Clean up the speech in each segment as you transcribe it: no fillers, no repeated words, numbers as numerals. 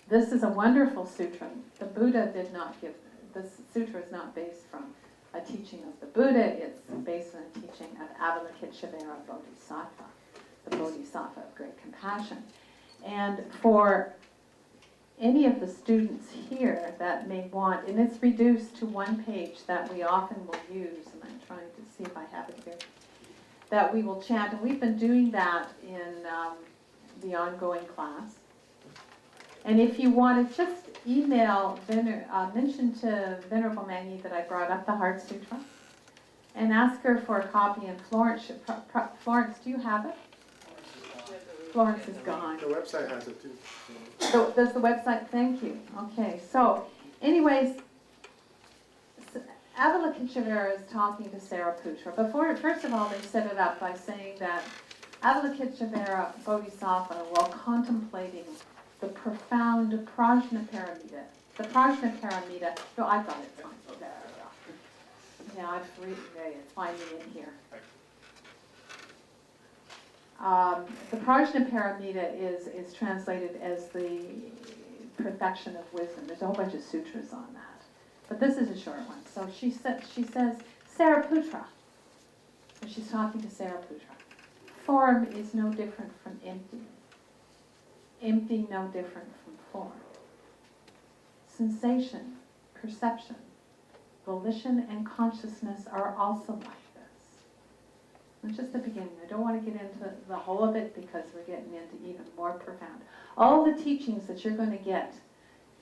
This is a wonderful sutra. The Buddha did not give, this sutra is not based from a teaching of the Buddha, it's based on a teaching of Avalokiteshvara Bodhisattva, the Bodhisattva of great compassion. And for any of the students here that may want, and it's reduced to one page that we often will use, and I'm trying to see if I have it here, that we will chant, and we've been doing that in the ongoing class. And if you want to just email, mention to Venerable Mangi that I brought up the Heart Sutra, and ask her for a copy. And Florence, Florence, do you have it? Florence is gone. The website has it too. So does the website? Thank you. Okay. So, anyways, Avalokiteshvara is talking to Sariputra. First of all, they set it up by saying that Avalokiteshvara Bodhisattva, while contemplating the profound Prajnaparamita, no, I got it. Yeah, I've read it. It's finding in here. The Prajnaparamita is translated as the perfection of wisdom. There's a whole bunch of sutras on that. But this is a short one. So she says, Sariputra. And she's talking to Sariputra. Form is no different from empty. Empty no different from form. Sensation, perception, volition, and consciousness are also like this. It's just the beginning. I don't want to get into the whole of it because we're getting into even more profound. All the teachings that you're going to get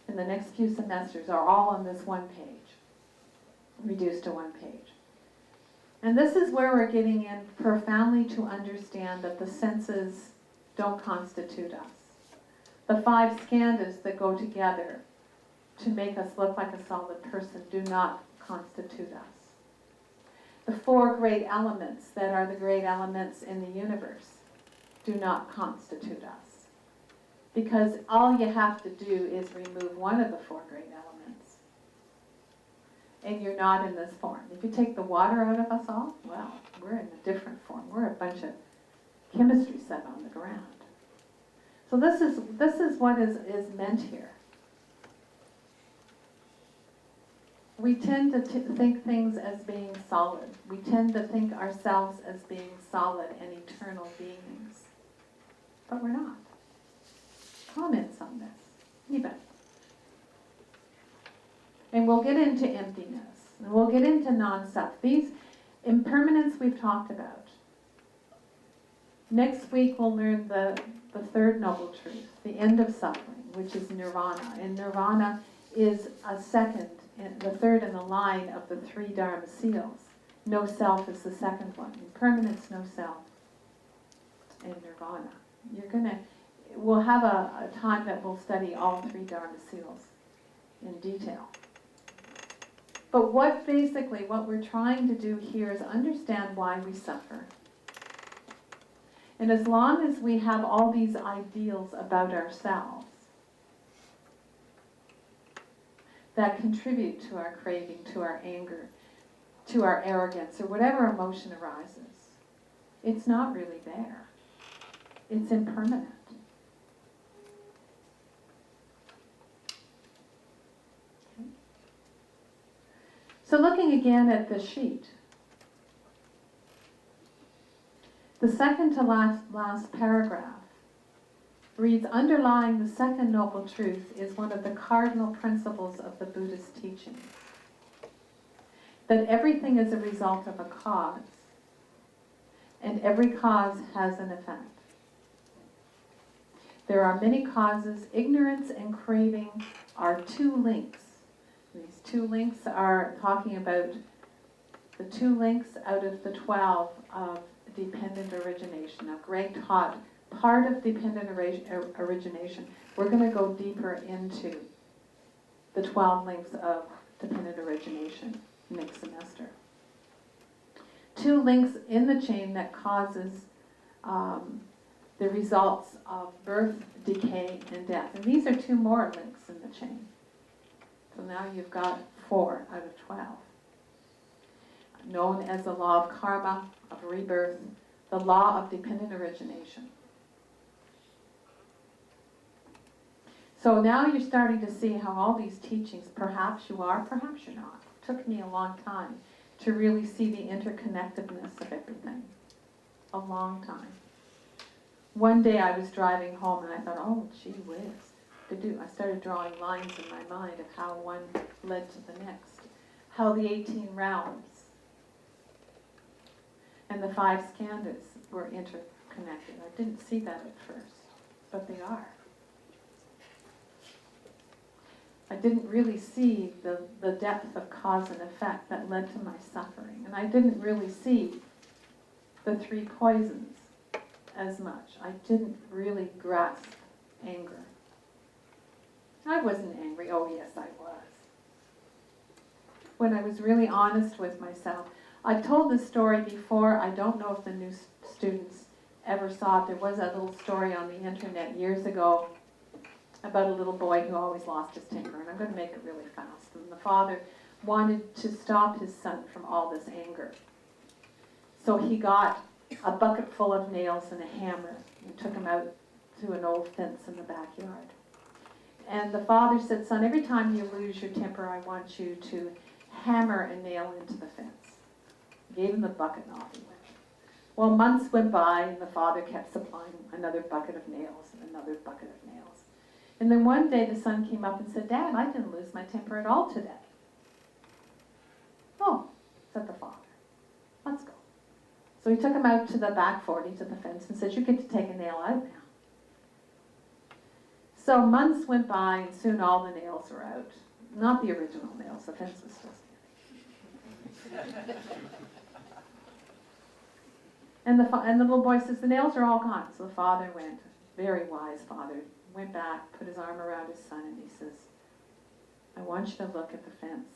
in the next few semesters are all on this one page, reduced to one page. And this is where we're getting in profoundly to understand that the senses don't constitute us. The 5 skandhas that go together to make us look like a solid person do not constitute us. The 4 great elements that are the great elements in the universe do not constitute us. Because all you have to do is remove one of the 4 great elements. And you're not in this form. If you take the water out of us all, well, we're in a different form. We're a bunch of chemistry set on the ground. So this is what is meant here. We tend to think things as being solid. We tend to think ourselves as being solid and eternal beings. But we're not. Comments on this? Anybody? And we'll get into emptiness. And we'll get into non-self. These impermanence we've talked about. Next week we'll learn the 3rd noble truth, the end of suffering, which is nirvana. And nirvana is the 3rd in the line of the 3 Dharma seals. No self is the 2nd one. Impermanence, no self, and nirvana. We'll have a time that we'll study all 3 Dharma seals in detail. But what we're trying to do here is understand why we suffer. And as long as we have all these ideals about ourselves that contribute to our craving, to our anger, to our arrogance, or whatever emotion arises, it's not really there. It's impermanent. Okay. So looking again at the sheet, the second to last paragraph reads, underlying the 2nd noble truth is one of the cardinal principles of the Buddhist teaching, that everything is a result of a cause, and every cause has an effect. There are many causes. Ignorance and craving are 2 links. These 2 links are talking about the 2 links out of the 12 of dependent origination. Now, Greg taught part of dependent origination. We're going to go deeper into the 12 links of dependent origination next semester. 2 links in the chain that causes the results of birth, decay, and death. And these are 2 more links in the chain. So now you've got 4 out of 12. Known as the law of karma, of rebirth, the law of dependent origination. So now you're starting to see how all these teachings, perhaps you are, perhaps you're not. It took me a long time to really see the interconnectedness of everything. A long time. One day I was driving home and I thought, oh, gee whiz. I started drawing lines in my mind of how one led to the next. How the 18 realms and the 5 skandhas were interconnected. I didn't see that at first, but they are. I didn't really see the depth of cause and effect that led to my suffering. And I didn't really see the 3 poisons as much. I didn't really grasp anger. I wasn't angry. Oh, yes, I was. When I was really honest with myself. I've told this story before. I don't know if the new students ever saw it. There was a little story on the internet years ago about a little boy who always lost his temper. And I'm going to make it really fast. And the father wanted to stop his son from all this anger. So he got a bucket full of nails and a hammer and took him out to an old fence in the backyard. And the father said, son, every time you lose your temper, I want you to hammer a nail into the fence. Gave him the bucket and off he went. Well, months went by and the father kept supplying another bucket of nails and another bucket of nails. And then one day the son came up and said, Dad, I didn't lose my temper at all today. Oh, said the father, let's go. So he took him out to the back 40 to the fence and said, you get to take a nail out now. So months went by and soon all the nails were out. Not the original nails, the fence was still standing. And the little boy says, the nails are all gone. So the father went, very wise father, went back, put his arm around his son, and he says, I want you to look at the fence.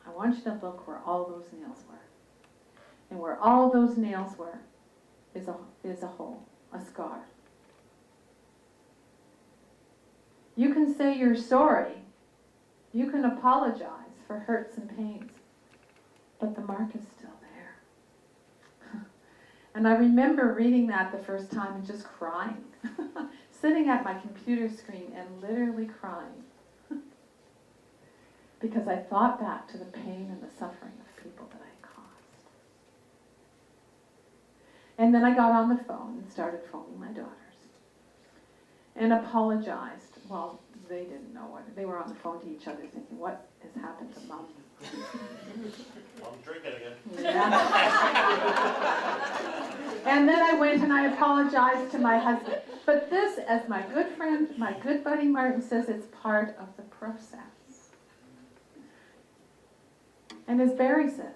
I want you to look where all those nails were. And where all those nails were is a hole, a scar. You can say you're sorry. You can apologize for hurts and pains. But the mark is still there. And I remember reading that the first time and just crying. Sitting at my computer screen and literally crying. Because I thought back to the pain and the suffering of people that I had caused. And then I got on the phone and started phoning my daughters. And apologized. Well, they didn't know what. They were on the phone to each other thinking, what has happened to Mom? Mom's drinking again. Yeah. And then I went and I apologized to my husband. But this, as my good friend, my good buddy Martin says, it's part of the process. And as Barry says,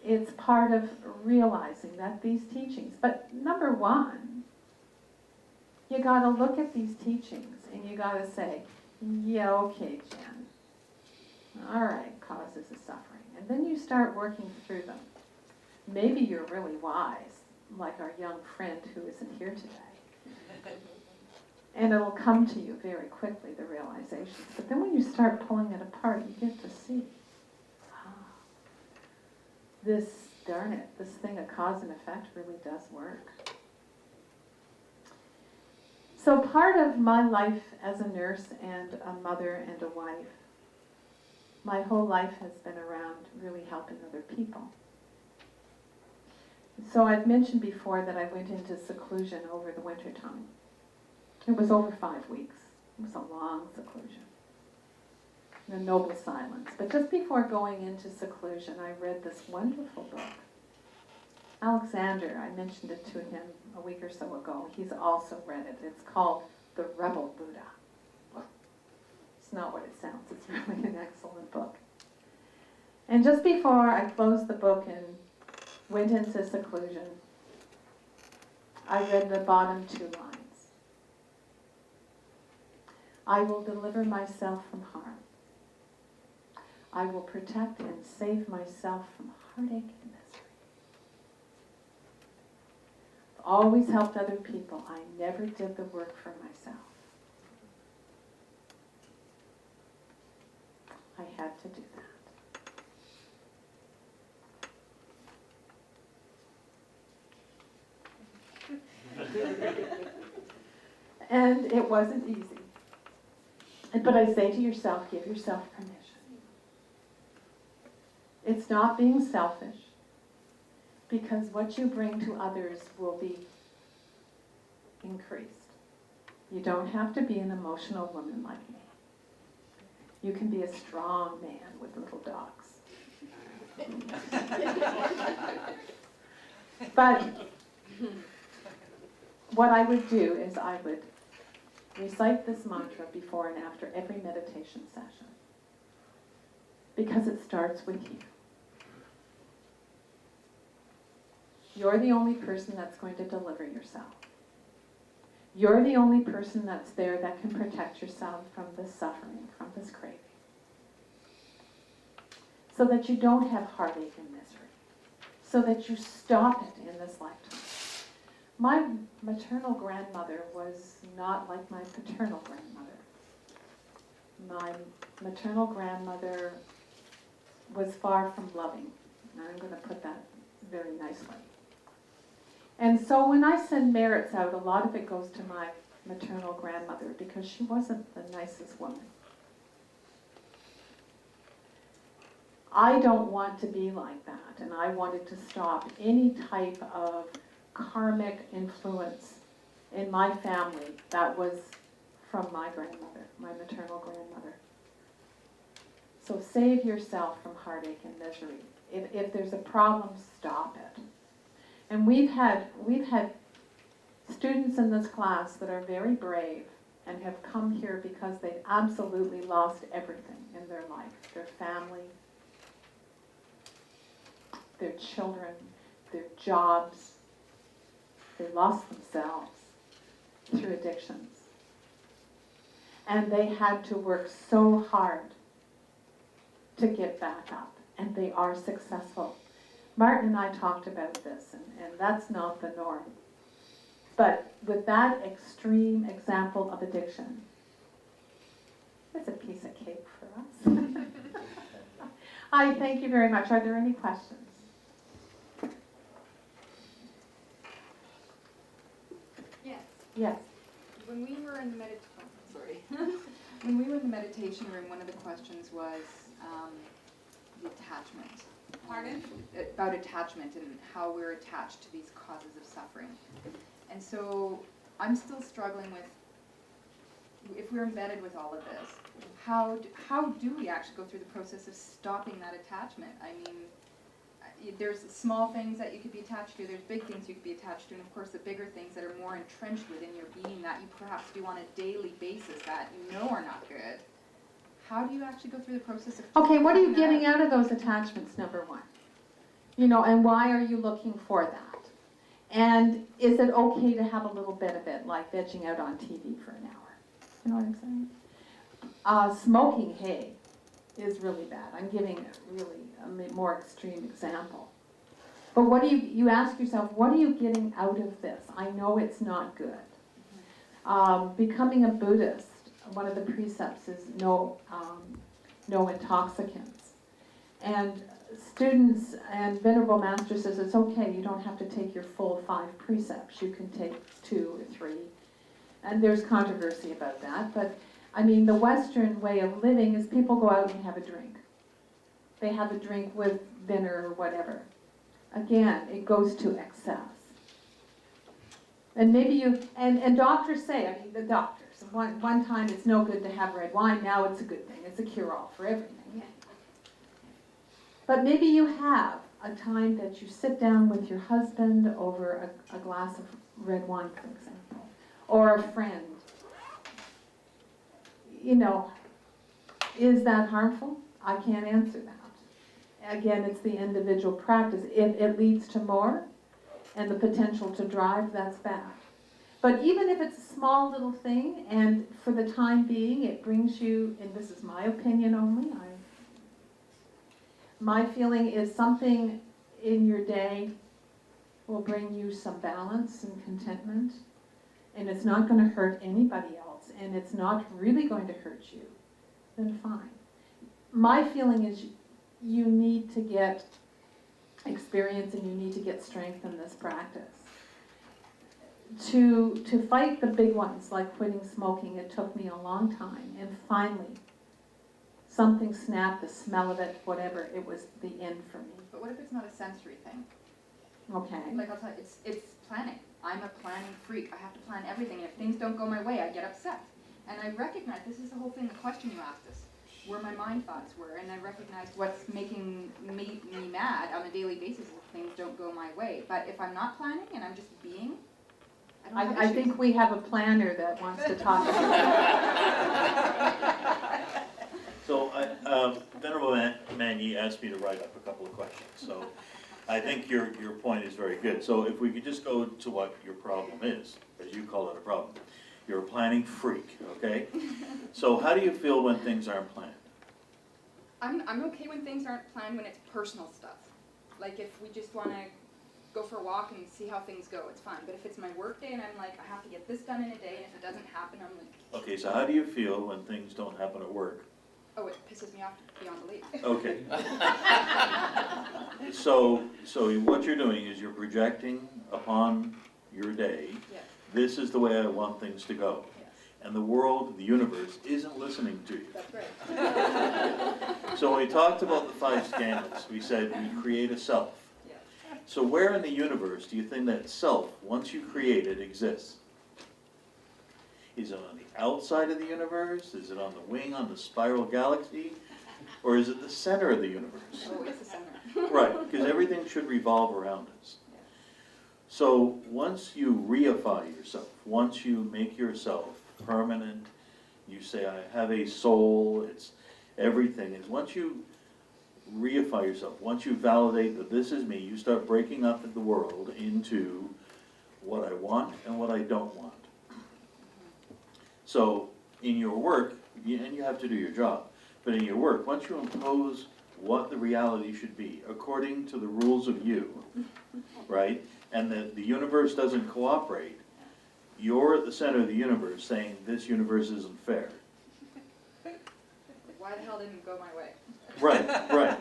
it's part of realizing that these teachings. But number one, you got to look at these teachings and you got to say, yeah, okay, Jen. All right, causes of suffering. And then you start working through them. Maybe you're really wise, like our young friend who isn't here today. And it'll come to you very quickly, the realizations. But then when you start pulling it apart, you get to see, this, darn it, this thing of cause and effect really does work. So part of my life as a nurse and a mother and a wife, my whole life has been around really helping other people. So I've mentioned before that I went into seclusion over the winter time. It was over 5 weeks. It was a long seclusion. The noble silence. But just before going into seclusion, I read this wonderful book. Alexander, I mentioned it to him a week or so ago. He's also read it. It's called The Rebel Buddha. It's not what it sounds. It's really an excellent book. And just before I closed the book and went into seclusion, I read the bottom 2 lines. I will deliver myself from harm. I will protect and save myself from heartache and misery. I've always helped other people. I never did the work for myself. I had to do that. And it wasn't easy. But I say to yourself, give yourself permission. It's not being selfish, because what you bring to others will be increased. You don't have to be an emotional woman like me. You can be a strong man with little dogs. But what I would do is I would recite this mantra before and after every meditation session, because it starts with you. You're the only person that's going to deliver yourself. You're the only person that's there that can protect yourself from this suffering, from this craving, so that you don't have heartache and misery, so that you stop it in this lifetime. My maternal grandmother was not like my paternal grandmother. My maternal grandmother was far from loving. And I'm going to put that very nicely. And so when I send merits out, a lot of it goes to my maternal grandmother, because she wasn't the nicest woman. I don't want to be like that, and I wanted to stop any type of karmic influence in my family that was from my grandmother, my maternal grandmother. So save yourself from heartache and misery. If there's a problem, stop it. And we've had students in this class that are very brave and have come here because they've absolutely lost everything in their life. Their family, their children, their jobs. They lost themselves through addictions. And they had to work so hard to get back up. And they are successful. Martin and I talked about this, and that's not the norm. But with that extreme example of addiction, it's a piece of cake for us. I thank you very much. Are there any questions? Yes. Yes. When we were in the when we were in the meditation room, one of the questions was the attachment. Pardon? About attachment and how we're attached to these causes of suffering. And so I'm still struggling with, if we're embedded with all of this, how do we actually go through the process of stopping that attachment? I mean, there's small things that you could be attached to, there's big things you could be attached to, and of course the bigger things that are more entrenched within your being that you perhaps do on a daily basis that you know are not good. How do you actually go through the process of... Okay, what are you getting out of those attachments, number one? You know, and why are you looking for that? And is it okay to have a little bit of it, like vegging out on TV for an hour? You know what I'm saying? Smoking hay is really bad. I'm giving really a more extreme example. But what do you ask yourself, what are you getting out of this? I know it's not good. Becoming a Buddhist, one of the precepts is no intoxicants. And students and Venerable Master says it's okay, you don't have to take your full 5 precepts. You can take 2 or 3. And there's controversy about that, but I mean, the Western way of living is people go out and have a drink. They have a drink with dinner or whatever. Again, it goes to excess. And maybe and doctors say, I mean, the doctors, one time it's no good to have red wine, now it's a good thing. It's a cure-all for everything. But maybe you have a time that you sit down with your husband over a glass of red wine, for example, or a friend. You know, is that harmful? I can't answer that. Again, it's the individual practice. If it leads to more and the potential to drive, that's bad. But even if it's a small little thing, and for the time being it brings you, and this is my opinion only, my feeling is something in your day will bring you some balance and contentment, and it's not going to hurt anybody else, and it's not really going to hurt you, then fine. My feeling is you need to get experience and you need to get strength in this practice. to fight the big ones, like quitting smoking, it took me a long time, and finally, something snapped, the smell of it, whatever, it was the end for me, But what if it's not a sensory thing? okay? Like I'll tell you, it's planning. I'm a planning freak. I have to plan everything, and if things don't go my way, I get upset. And I recognize, this is the whole thing, the question you asked us, where my mind thoughts were, and I recognized what's making me mad on a daily basis if things don't go my way. But if I'm not planning and I'm just being, I don't have I issues. think we have a planner that wants to talk about So, Venerable Manyi asked me to write up a couple of questions, so I think your point is very good. So if we could just go to what your problem is, as you call it a problem. You're a planning freak, okay? So how do you feel when things aren't planned? I'm okay when things aren't planned when it's personal stuff. Like if we just want to go for a walk and see how things go, it's fine. But if it's my work day and I'm like, I have to get this done in a day, and if it doesn't happen, I'm like, Okay, so how do you feel when things don't happen at work? oh, it pisses me off beyond belief. Okay. So what you're doing is you're projecting upon your day, Yes, this is the way I want things to go. yes, And the world, the universe, isn't listening to you. that's right. So when we talked about the 5 scandals, we said we create a self. Yes. So where in the universe do you think that self, once you create it, exists? Is it on the outside of the universe? Is it on the wing, on the spiral galaxy? Or is it the center of the universe? Oh, it's the center. Right, because everything should revolve around us. So once you reify yourself, once you make yourself permanent, you say, I have a soul, it's everything, is once you reify yourself, once you validate that this is me, you start breaking up the world into what I want and what I don't want. So in your work, and you have to do your job, but in your work, once you impose what the reality should be, according to the rules of you, right, and the universe doesn't cooperate, you're at the center of the universe saying, this universe isn't fair. Why the hell didn't it go my way? Right, right.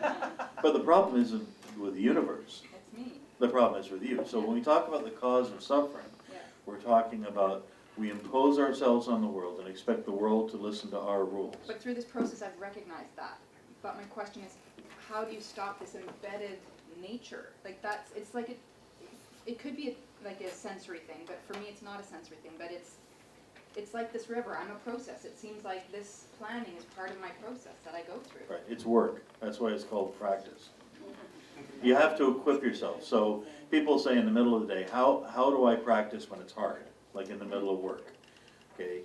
But the problem isn't with the universe. It's me. The problem is with you. So when we talk about the cause of suffering, Yeah. we're talking about we impose ourselves on the world and expect the world to listen to our rules. But through this process, I've recognized that. But my question is, how do you stop this embedded nature? Like that's, it's like it could be like a sensory thing, but for me, it's not a sensory thing. But it's like this river. I'm a process. It seems like this planning is part of my process that I go through. Right, it's work. That's why it's called practice. You have to equip yourself. So people say in the middle of the day, how do I practice when it's hard? Like in the middle of work, okay?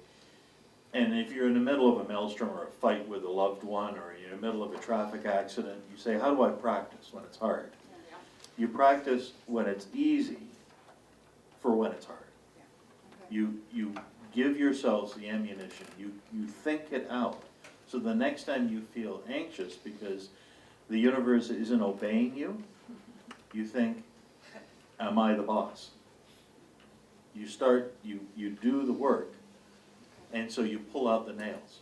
And if you're in the middle of a maelstrom or a fight with a loved one, or you're in the middle of a traffic accident, you say, how do I practice when it's hard? Yeah. You practice when it's easy for when it's hard. Okay. You give yourselves the ammunition, you think it out. So the next time you feel anxious because the universe isn't obeying you, you think, am I the boss? You start, you do the work, and so you pull out the nails.